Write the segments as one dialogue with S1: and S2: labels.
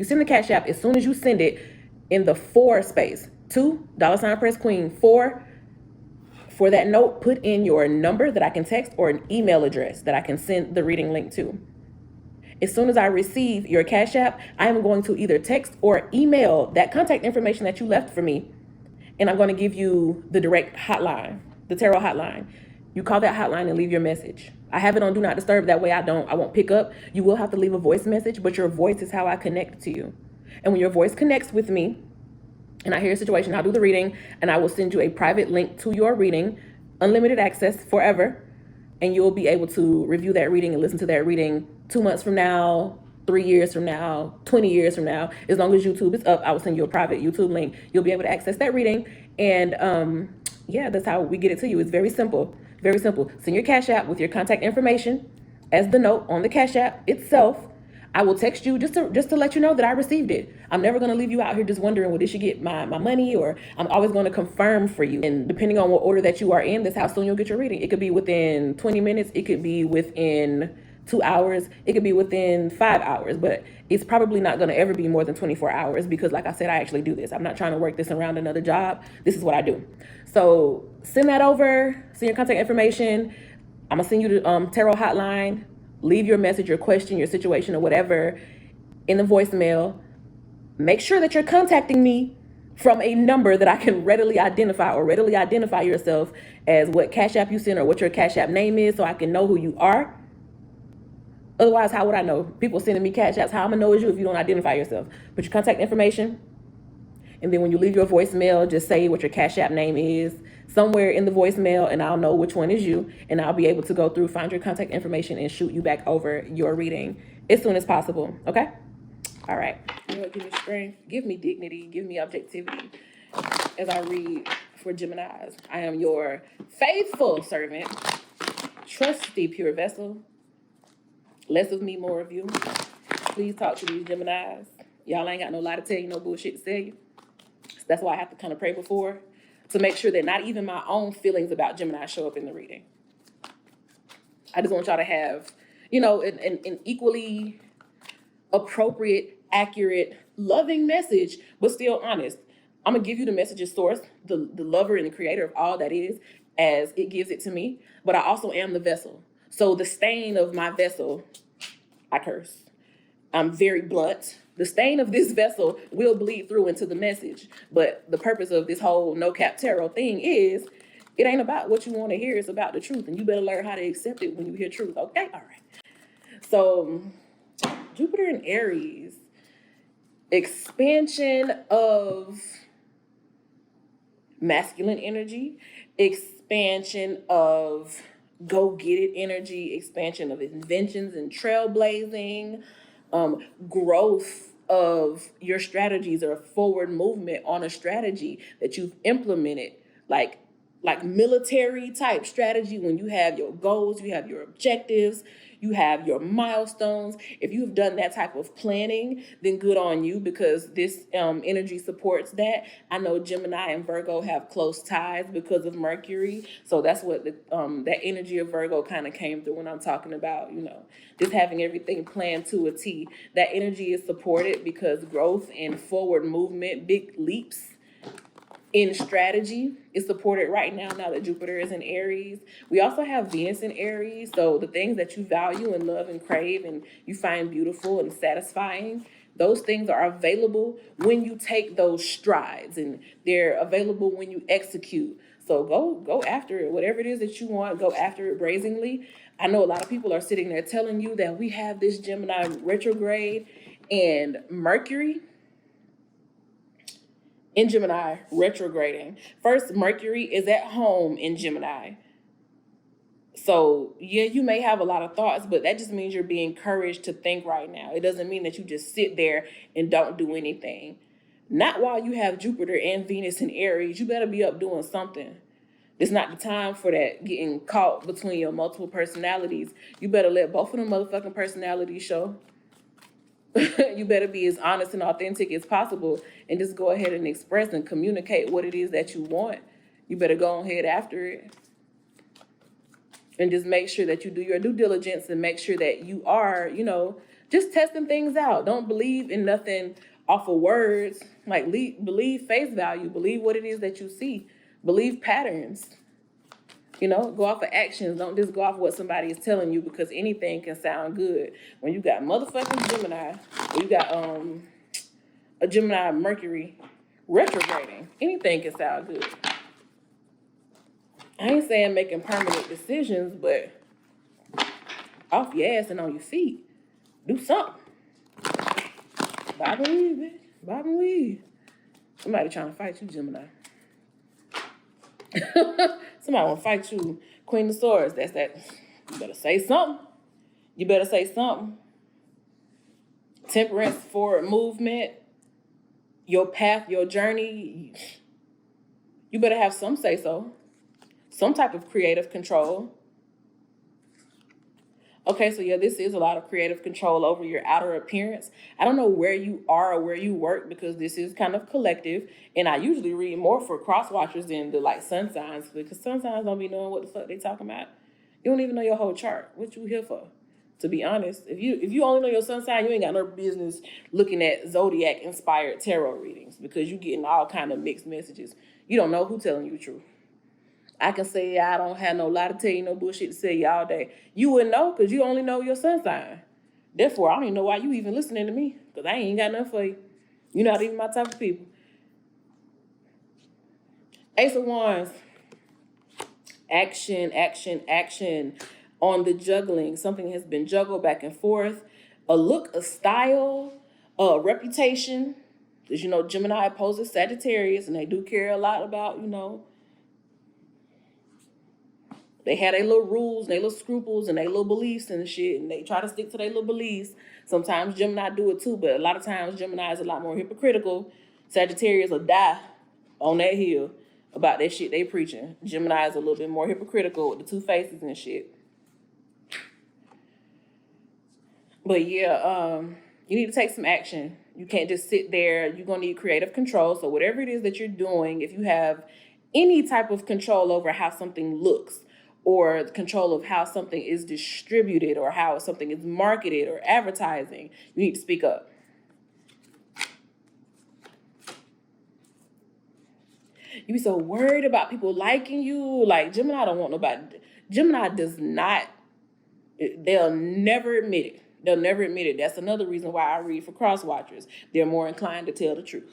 S1: You send the Cash App. As soon as you send it, in the for space, $2 PressQueen, for that note, put in your number that I can text or an email address that I can send the reading link to. As soon as I receive your Cash App, I am going to either text or email that contact information that you left for me, and I'm going to give you the direct hotline, the tarot hotline. You call that hotline and leave your message. I have it on Do Not Disturb. That way I won't pick up. You will have to leave a voice message, but your voice is how I connect to you. And when your voice connects with me and I hear a situation, I'll do the reading and I will send you a private link to your reading, unlimited access forever. And you'll be able to review that reading and listen to that reading 2 months from now, 3 years from now, 20 years from now. As long as YouTube is up, I will send you a private YouTube link. You'll be able to access that reading. And yeah, that's how we get it to you. It's very simple. Very simple. Send your Cash App with your contact information as the note on the Cash App itself. I will text you just to let you know that I received it. I'm never going to leave you out here just wondering, well, did she get my money? Or I'm always going to confirm for you. And depending on what order that you are in, that's how soon you'll get your reading. It could be within 20 minutes. It could be within 2 hours. It could be within 5 hours. But it's probably not going to ever be more than 24 hours because, like I said, I actually do this. I'm not trying to work this around another job. This is what I do. So send that over. Send your contact information. I'm going to send you the tarot hotline. Leave your message, your question, your situation, or whatever in the voicemail. Make sure that you're contacting me from a number that I can readily identify, or readily identify yourself as what Cash App you send or what your Cash App name is, so I can know who you are. Otherwise, how would I know? People sending me Cash Apps, how I'm gonna know is you if you don't identify yourself? Put your contact information, and then when you leave your voicemail, just say what your Cash App name is somewhere in the voicemail, and I'll know which one is you, and I'll be able to go through, find your contact information, and shoot you back over your reading as soon as possible, okay? All right. You know what, give me strength, give me dignity, give me objectivity as I read for Geminis. I am your faithful servant, trusty pure vessel. Less of me, more of you. Please talk to these Geminis. Y'all ain't got no lie to tell you, no bullshit to tell you. So that's why I have to kind of pray before, to make sure that not even my own feelings about Gemini show up in the reading. I just want y'all to have, you know, an equally appropriate, accurate, loving message, but still honest. I'm going to give you the message's source, the lover and the creator of all that is, as it gives it to me. But I also am the vessel. So the stain of my vessel, I curse. I'm very blunt. The stain of this vessel will bleed through into the message. But the purpose of this whole no cap tarot thing is, it ain't about what you want to hear. It's about the truth. And you better learn how to accept it when you hear truth. Okay? All right. So Jupiter in Aries, expansion of masculine energy, expansion of go get it energy, expansion of inventions and trailblazing, growth of your strategies, or forward movement on a strategy that you've implemented, like military type strategy, when you have your goals, you have your objectives, you have your milestones. If you've done that type of planning, then good on you, because this energy supports that. I know Gemini and Virgo have close ties because of Mercury. So that's what that energy of Virgo kind of came through when I'm talking about, you know, just having everything planned to a T. That energy is supported because growth and forward movement, big leaps in strategy is supported right now that Jupiter is in Aries. We also have Venus in Aries. So the things that you value and love and crave and you find beautiful and satisfying, those things are available when you take those strides, and they're available when you execute. So go after it. Whatever it is that you want, go after it brazenly. I know a lot of people are sitting there telling you that we have this Gemini retrograde and Mercury in Gemini retrograding. First, Mercury is at home in Gemini. So yeah, you may have a lot of thoughts, but that just means you're being encouraged to think right now. It doesn't mean that you just sit there and don't do anything. Not while you have Jupiter and Venus in Aries. You better be up doing something. It's not the time for that, getting caught between your multiple personalities. You better let both of them motherfucking personalities show. You better be as honest and authentic as possible and just go ahead and express and communicate what it is that you want. You better go ahead after it. And just make sure that you do your due diligence and make sure that you are, you know, just testing things out. Don't believe in nothing off of words. Like, believe face value. Believe what it is that you see. Believe patterns. You know, go off of actions. Don't just go off of what somebody is telling you, because anything can sound good. When you got motherfucking Gemini, you got a Gemini Mercury retrograding, anything can sound good. I ain't saying making permanent decisions, but off your ass and on your feet, do something. Bob and weave, bitch. Bob and weave. Somebody trying to fight you, Gemini. Somebody want to fight you, Queen of Swords. That's that. You better say something. You better say something. Temperance, forward movement, your path, your journey. You better have some say so. Some type of creative control. Okay, so yeah, this is a lot of creative control over your outer appearance. I don't know where you are or where you work, because this is kind of collective. And I usually read more for cross watchers than the like sun signs, because sun signs don't be knowing what the fuck they talking about. You don't even know your whole chart. What you here for? To be honest, if you only know your sun sign, you ain't got no business looking at zodiac inspired tarot readings, because you getting all kind of mixed messages. You don't know who telling you the truth. I can say I don't have no lie to tell you, no bullshit to say you all day. You wouldn't know, because you only know your sun sign. Therefore, I don't even know why you even listening to me, because I ain't got nothing for you. You're not even my type of people. Ace of Wands. Action, action, action on the juggling. Something has been juggled back and forth. A look, a style, a reputation. Because, you know, Gemini opposes Sagittarius, and they do care a lot about, you know, they had their little rules, their little scruples, and their little beliefs and shit, and they try to stick to their little beliefs. Sometimes Gemini do it too, but a lot of times Gemini is a lot more hypocritical. Sagittarius will die on that hill about that shit they preaching. Gemini is a little bit more hypocritical with the two faces and shit. But yeah, you need to take some action. You can't just sit there. You're going to need creative control. So whatever it is that you're doing, if you have any type of control over how something looks, or control of how something is distributed, or how something is marketed or advertising, you need to speak up. You be so worried about people liking you. Like, Gemini don't want nobody. Gemini does not, they'll never admit it. They'll never admit it. That's another reason why I read for cross watchers. They're more inclined to tell the truth.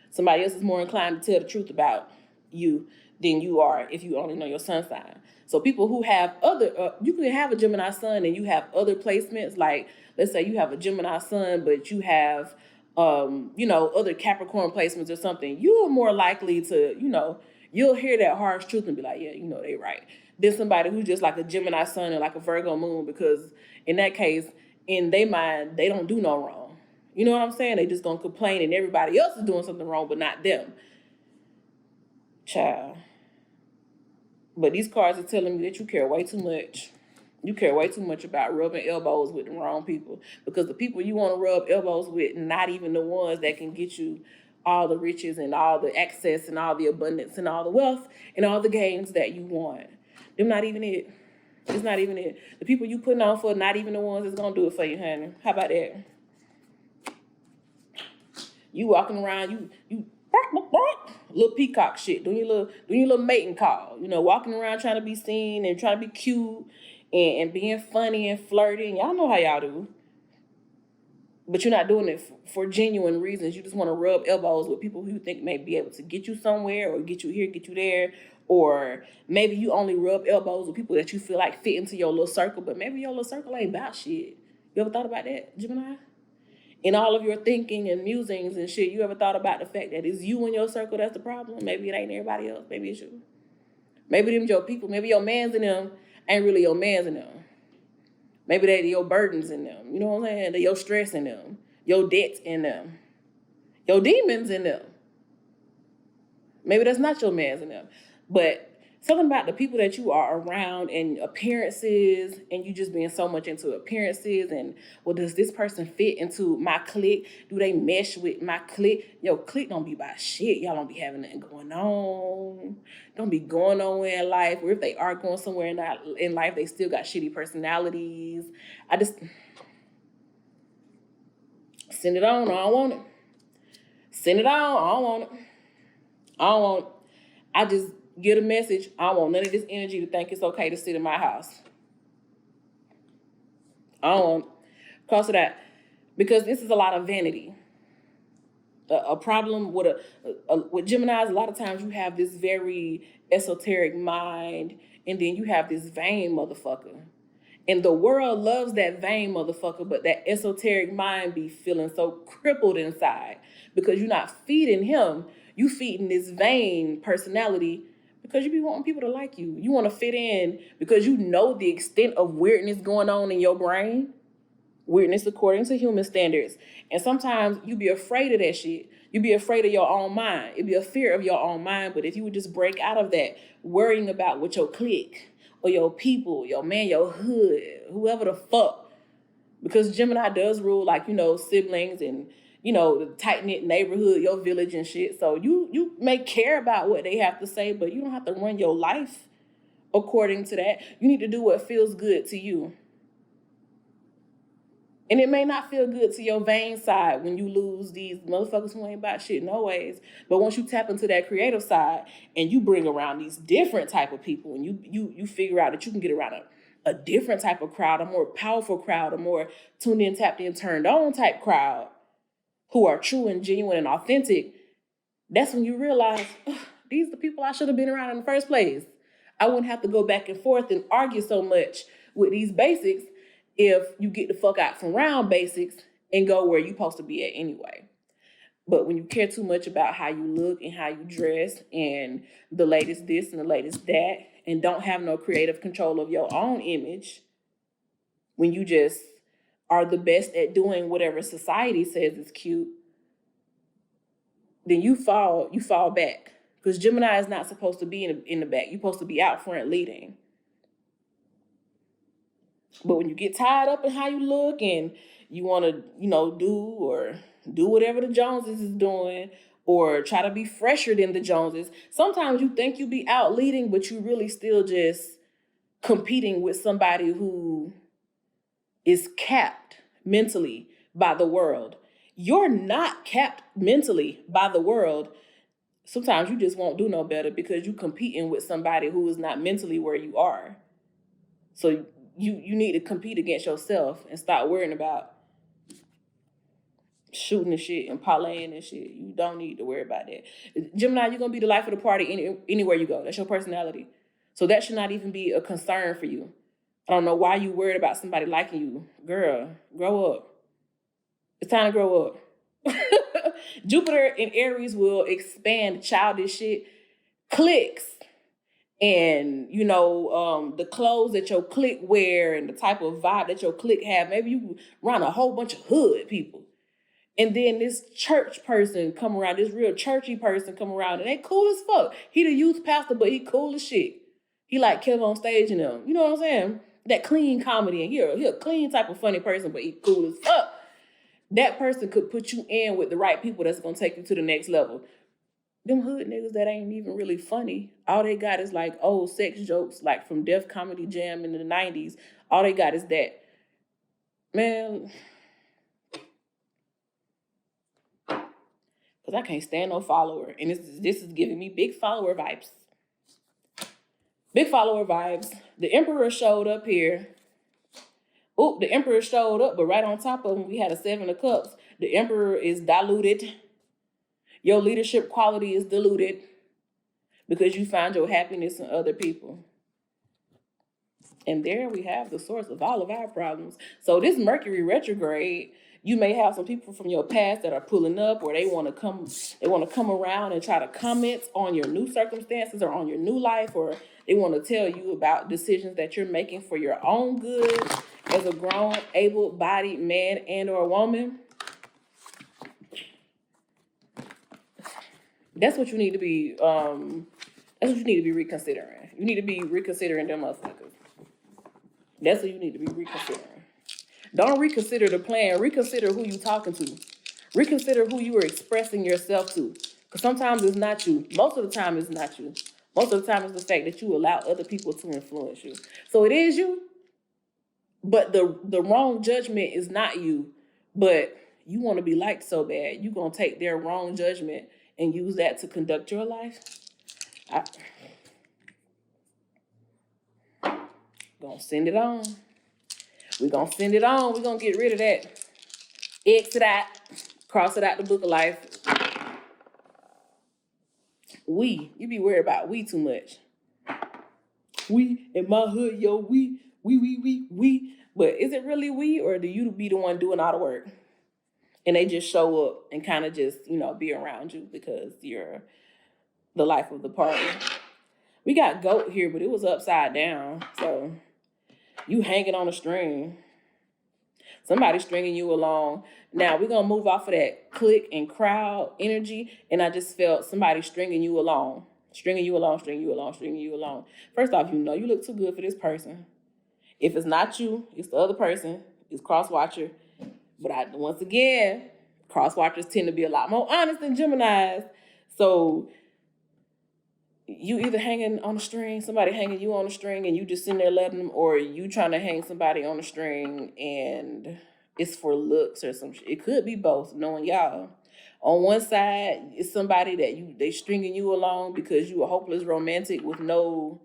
S1: Somebody else is more inclined to tell the truth about you than you are if you only know your sun sign. So people who have other, you can have a Gemini sun and you have other placements. Like, let's say you have a Gemini sun, but you have, you know, other Capricorn placements or something. You're more likely to, you know, you'll hear that harsh truth and be like, yeah, you know, they right. Than somebody who's just like a Gemini sun and like a Virgo moon, because in that case, in their mind, they don't do no wrong. You know what I'm saying? They just gonna complain and everybody else is doing something wrong, but not them. Child. But these cards are telling me that you care way too much. You care way too much about rubbing elbows with the wrong people, because the people you want to rub elbows with, not even the ones that can get you all the riches and all the access and all the abundance and all the wealth and all the gains that you want. Them not even it. It's not even it. The people you putting on for, not even the ones that's gonna do it for you, honey. How about that? You walking around, you little peacock shit, doing your little mating call. You know, walking around trying to be seen and trying to be cute and being funny and flirting. Y'all know how y'all do. But you're not doing it for genuine reasons. You just want to rub elbows with people who you think may be able to get you somewhere, or get you here, get you there. Or maybe you only rub elbows with people that you feel like fit into your little circle, but maybe your little circle ain't about shit. You ever thought about that, Gemini? In all of your thinking and musings and shit, you ever thought about the fact that it's you and your circle that's the problem? Maybe it ain't everybody else. Maybe it's you. Maybe them your people. Maybe your mans in them ain't really your mans in them. Maybe they your burdens in them. You know what I'm saying? They your stress in them. Your debts in them. Your demons in them. Maybe that's not your mans in them. But something about the people that you are around and appearances, and you just being so much into appearances and, well, does this person fit into my clique? Do they mesh with my clique? Yo, clique don't be about shit. Y'all don't be having nothing going on. Don't be going nowhere in life. Or if they are going somewhere in life, they still got shitty personalities. I just, Send it on. I don't want it. Send it on. I don't want it. I don't want it. I just get a message. I don't want none of this energy to think it's okay to sit in my house. I don't want it. Because of that. Because this is a lot of vanity. A problem with with Geminis, a lot of times you have this very esoteric mind, and then you have this vain motherfucker. And the world loves that vain motherfucker, but that esoteric mind be feeling so crippled inside because you're not feeding him. You feeding this vain personality because you be wanting people to like you. You want to fit in because you know the extent of weirdness going on in your brain. Weirdness according to human standards. And sometimes you be afraid of that shit. You be afraid of your own mind. It'd be a fear of your own mind. But if you would just break out of that, worrying about what your clique or your people, your man, your hood, whoever the fuck. Because Gemini does rule like, siblings and, the tight-knit neighborhood, your village and shit. So you may care about what they have to say, but you don't have to run your life according to that. You need to do what feels good to you. And it may not feel good to your vain side when you lose these motherfuckers who ain't about shit no ways. But once you tap into that creative side and you bring around these different type of people and you figure out that you can get around a different type of crowd, a more powerful crowd, a more tuned in, tapped in, turned on type crowd who are true and genuine and authentic, that's when you realize, these are the people I should have been around in the first place. I wouldn't have to go back and forth and argue so much with these basics if you get the fuck out from around basics and go where you're supposed to be at anyway. But when you care too much about how you look and how you dress and the latest this and the latest that and don't have no creative control of your own image, when you just are the best at doing whatever society says is cute, then you fall back. Because Gemini is not supposed to be in the back. You're supposed to be out front leading. But when you get tied up in how you look and you want to, do whatever the Joneses is doing or try to be fresher than the Joneses, sometimes you think you be out leading, but you really still just competing with somebody who is capped mentally by the world. You're not capped mentally by the world. Sometimes you just won't do no better because you're competing with somebody who is not mentally where you are. So you need to compete against yourself and stop worrying about shooting and shit and parlaying and shit. You don't need to worry about that. Gemini, you're going to be the life of the party anywhere you go. That's your personality. So that should not even be a concern for you. I don't know why you worried about somebody liking you. Girl, grow up. It's time to grow up. Jupiter in Aries will expand childish shit, cliques, and the clothes that your clique wear and the type of vibe that your clique have. Maybe you run a whole bunch of hood people, and then this church person come around, this real churchy person come around, and they cool as fuck. He the youth pastor, but he cool as shit. He like Kevin on stage and them. You know what I'm saying? That clean comedy, and he a clean type of funny person, but he cool as fuck. That person could put you in with the right people that's gonna take you to the next level. Them hood niggas that ain't even really funny. All they got is like old sex jokes, like from Def Comedy Jam in the 90s. All they got is that. Man, because I can't stand no follower. And this is giving me big follower vibes. Big follower vibes. The Emperor showed up here. Oh, the Emperor showed up, but right on top of him, we had a 7 of Cups. The Emperor is diluted. Your leadership quality is diluted because you find your happiness in other people. And there we have the source of all of our problems. So this Mercury retrograde, you may have some people from your past that are pulling up, or they want to come around and try to comment on your new circumstances or on your new life, or they want to tell you about decisions that you're making for your own good as a grown, able-bodied man and or woman. That's what you need to be. That's what you need to be reconsidering. You need to be reconsidering them motherfuckers. That's what you need to be reconsidering. Don't reconsider the plan. Reconsider who you talking to. Reconsider who you are expressing yourself to. Because sometimes it's not you. Most of the time it's not you. Most of the time it's the fact that you allow other people to influence you. So it is you, but the wrong judgment is not you, but you want to be liked so bad, you going to take their wrong judgment and use that to conduct your life. Gonna send it on. We're gonna send it on. We're gonna get rid of that. Exit out. Cross it out the book of life. You be worried about we too much. We in my hood, yo, we. But is it really we, or do you be the one doing all the work? And they just show up and kind of just, be around you because you're the life of the party. We got goat here, but it was upside down. So you hanging on a string. Somebody stringing you along. Now we're gonna move off of that click and crowd energy, and I just felt somebody stringing you along. First off, you look too good for this person. If it's not you, it's the other person. It's cross-watcher. But once again, cross-watchers tend to be a lot more honest than Geminis. So you either hanging on a string, somebody hanging you on a string, and you just sitting there letting them, or you trying to hang somebody on a string and it's for looks or some shit. It could be both, knowing y'all. On one side, it's somebody that they stringing you along because you a hopeless romantic with no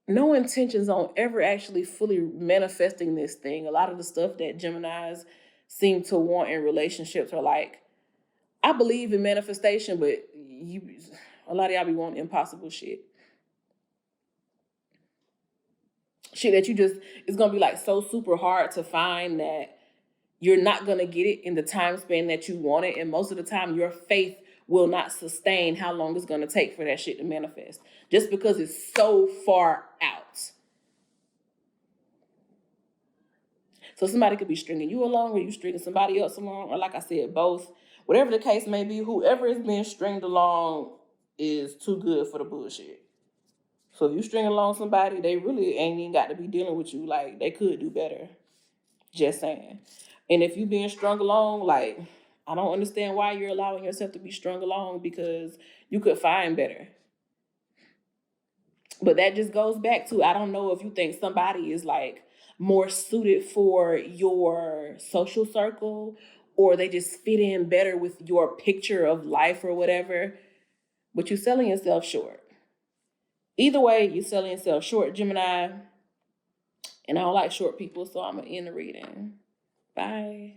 S1: intentions on ever actually fully manifesting this thing. A lot of the stuff that Geminis seem to want in relationships are like, I believe in manifestation, but a lot of y'all be wanting impossible shit. Shit that it's going to be like so super hard to find that you're not going to get it in the time span that you want it. And most of the time, your faith will not sustain how long it's going to take for that shit to manifest. Just because it's so far out. So somebody could be stringing you along, or you stringing somebody else along, or like I said, both. Whatever the case may be, whoever is being stringed along is too good for the bullshit. So if you string along somebody, they really ain't even got to be dealing with you. Like, they could do better. Just saying. And if you being strung along, like, I don't understand why you're allowing yourself to be strung along, because you could find better. But that just goes back to, I don't know if you think somebody is like more suited for your social circle, or they just fit in better with your picture of life or whatever, but you're selling yourself short. Either way, you're selling yourself short, Gemini. And I don't like short people, so I'm going to end the reading. Bye.